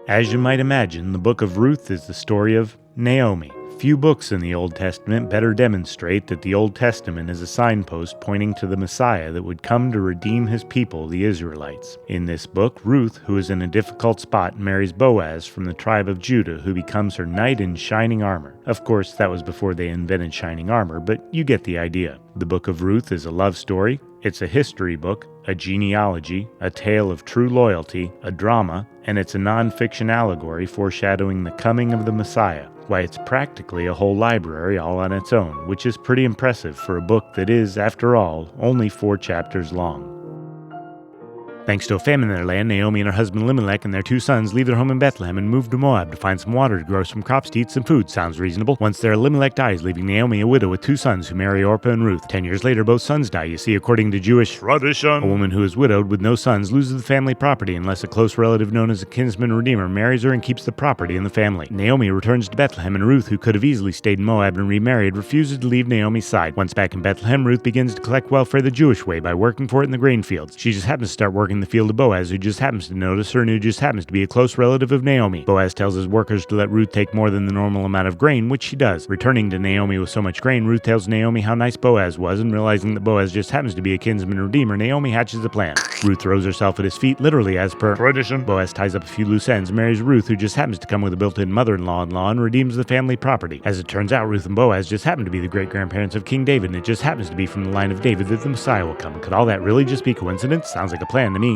As you might imagine, the book of Ruth is the story of Naomi. Few books in the Old Testament better demonstrate that the Old Testament is a signpost pointing to the Messiah that would come to redeem his people, the Israelites. In this book, Ruth, who is in a difficult spot, marries Boaz from the tribe of Judah, who becomes her knight in shining armor. Of course, that was before they invented shining armor, but you get the idea. The book of Ruth is a love story, it's a history book, a genealogy, a tale of true loyalty, a drama, and it's a non-fiction allegory foreshadowing the coming of the Messiah. Why, it's practically a whole library all on its own, which is pretty impressive for a book that is, after all, only 4 chapters long. Thanks to a famine in their land, Naomi and her husband Elimelech and their 2 sons leave their home in Bethlehem and move to Moab to find some water to grow some crops to eat some food. Sounds reasonable. Once there, Elimelech dies, leaving Naomi a widow with 2 sons who marry Orpah and Ruth. 10 years later, both sons die. You see, according to Jewish tradition, a woman who is widowed with no sons loses the family property unless a close relative known as a kinsman redeemer marries her and keeps the property in the family. Naomi returns to Bethlehem, and Ruth, who could have easily stayed in Moab and remarried, refuses to leave Naomi's side. Once back in Bethlehem, Ruth begins to collect welfare the Jewish way by working for it in the grain fields. She just happens to start working the field of Boaz, who just happens to notice her and who just happens to be a close relative of Naomi. Boaz tells his workers to let Ruth take more than the normal amount of grain, which she does. Returning to Naomi with so much grain, Ruth tells Naomi how nice Boaz was, and realizing that Boaz just happens to be a kinsman redeemer, Naomi hatches a plan. Ruth throws herself at his feet, literally as per tradition. Boaz ties up a few loose ends, marries Ruth, who just happens to come with a built-in mother-in-law, and redeems the family property. As it turns out, Ruth and Boaz just happen to be the great-grandparents of King David, and it just happens to be from the line of David that the Messiah will come. Could all that really just be coincidence? Sounds like a plan to me.